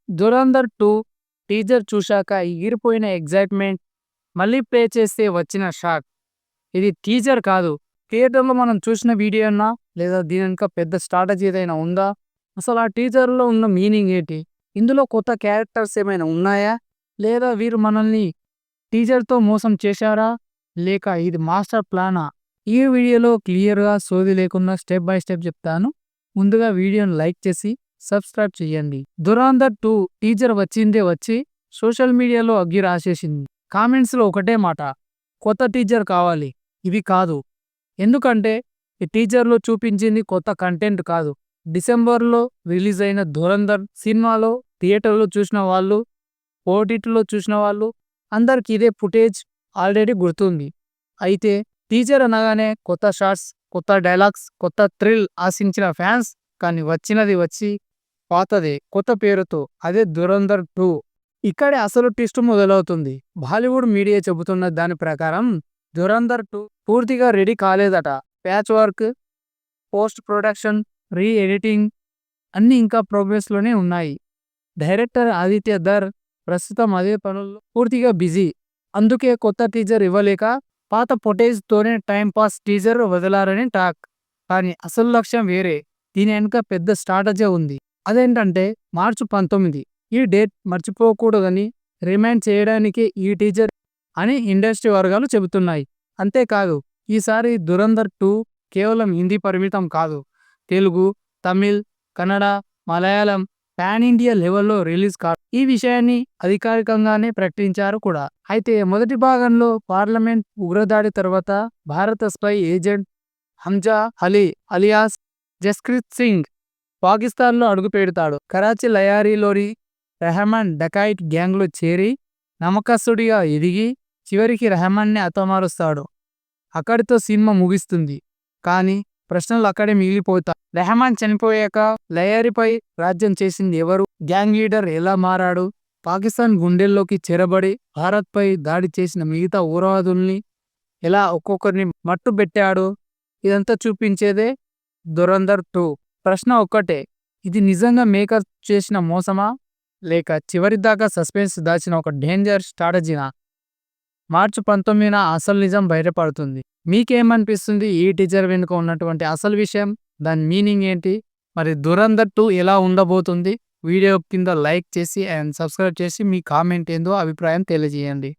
'Dhurandhar 2' teaser చూశాక ఎగిరిపోయిన excitement, మళ్ళీ play చేస్తే వచ్చిన షాక్. ఇది టీజర్ కాదు. థియేటర్‌లో మనం చూసిన వీడియోనా? లేదా దీని వెనుక పెద్ద స్ట్రాటజీ ఏదైనా ఉందా? అసలు ఆ టీజర్‌లో ఉన్న మీనింగ్ ఏంటి? ఇందులో కొత్త క్యారెక్టర్స్ ఏమైనా ఉన్నాయా? లేదా వీరు మనల్ని టీజర్‌తో మోసం చేశారా? లేక ఇది మాస్టర్ ప్లానా? ఈ వీడియోలో క్లియర్‌గా సోది లేకుండా స్టెప్ బై స్టెప్ చెప్తాను. ముందుగా వీడియోని లైక్ చేసి సబ్స్క్రైబ్ చేయండి. 'దురంధర్ 2' టీజర్ వచ్చిందే వచ్చి సోషల్ మీడియాలో అగ్గి రాసేసింది. కామెంట్స్‌లో ఒకటే మాట, కొత్త టీజర్ కావాలి, ఇవి కాదు. ఎందుకంటే ఈ టీజర్‌లో చూపించింది కొత్త కంటెంట్ కాదు. డిసెంబర్‌లో రిలీజ్ అయిన 'దురంధర్' సినిమాలో థియేటర్‌లో చూసిన వాళ్ళు, ఓటీటీలో చూసిన వాళ్ళు అందరికి ఇదే ఫుటేజ్ ఆల్రెడీ గుర్తుంది. అయితే టీజర్ అనగానే కొత్త షాట్స్, కొత్త డైలాగ్స్, కొత్త థ్రిల్ ఆశించిన ఫ్యాన్స్, కానీ వచ్చినది వచ్చి పాతదే కొత్త పేరుతో. అదే 'దురంధర్ 2'. ఇక్కడే అసలు ట్విస్ట్ మొదలవుతుంది. బాలీవుడ్ మీడియా చెబుతున్న దాని ప్రకారం 'దురంధర్ 2' పూర్తిగా రెడీ కాలేదట. Patch work, post production, re editing అన్నీ ఇంకా ప్రోగ్రెస్‌లోనే ఉన్నాయి. డైరెక్టర్ ఆదిత్య ధర్ ప్రస్తుతం అదే పనుల్లో పూర్తిగా బిజీ. అందుకే కొత్త టీజర్ ఇవ్వలేక పాత ఫుటేజ్‌తోనే టైం పాస్ టీజర్ వదిలారని టాక్. కానీ అసలు లక్ష్యం వేరే. దీని వెనుక పెద్ద స్ట్రాటజీ ఉంది. అదేంటంటే మార్చి 19 ఈ డేట్ మర్చిపోకూడదని రిమైండ్ చేయడానికే ఈ టీజర్ అని ఇండస్ట్రీ వర్గాలు చెబుతున్నాయి. అంతేకాదు, ఈసారి 'దురంధర్ 2' కేవలం హిందీ పరిమితం కాదు. తెలుగు, తమిళ్, కన్నడ, మలయాళం, పాన్ ఇండియా లెవెల్లో రిలీజ్ కాదు. ఈ విషయాన్ని అధికారికంగానే ప్రకటించారు కూడా. అయితే మొదటి భాగంలో పార్లమెంట్ ఉగ్రదాడి తర్వాత భారత spy agent Hamza Ali alias Jaskirat Singh పాకిస్తాన్లో అడుగుపెడతాడు. కరాచీ లయారీలోని రెహమాన్ డకాయిట్ గ్యాంగ్లో చేరి నమ్మకస్తుడిగా ఎదిగి చివరికి రెహమాన్ని హతమారుస్తాడు. అక్కడితో సినిమా ముగుస్తుంది. కానీ ప్రశ్నలు అక్కడే మిగిలిపోతాయి. రెహమాన్ చనిపోయాక లయారీపై రాజ్యం చేసింది ఎవరు? గ్యాంగ్ లీడర్ ఎలా మారాడు? పాకిస్తాన్ గుండెల్లోకి చెరబడి భారత్పై దాడి చేసిన మిగతా ఉగ్రవాదుల్ని ఎలా ఒక్కొక్కరిని మట్టుబెట్టాడు? ఇదంతా చూపించేదే 'దురంధర్ 2'. ప్రశ్న ఒక్కటే, ఇది నిజంగా మేకర్స్ చేసిన మోసమా? లేక చివరిదాకా సస్పెన్స్ దాచిన ఒక డేంజర్ స్ట్రాటజీనా? మార్చి 19న అసలు నిజం బయటపడుతుంది. మీకేమనిపిస్తుంది? ఈ టీజర్ వెనుక ఉన్నటువంటి అసలు విషయం, దాని మీనింగ్ ఏంటి? మరి 'దురంధర్ 2' ఎలా ఉండబోతుంది? వీడియో కింద లైక్ చేసి అండ్ సబ్స్క్రైబ్ చేసి మీ కామెంట్ ఏందో అభిప్రాయం తెలియజేయండి.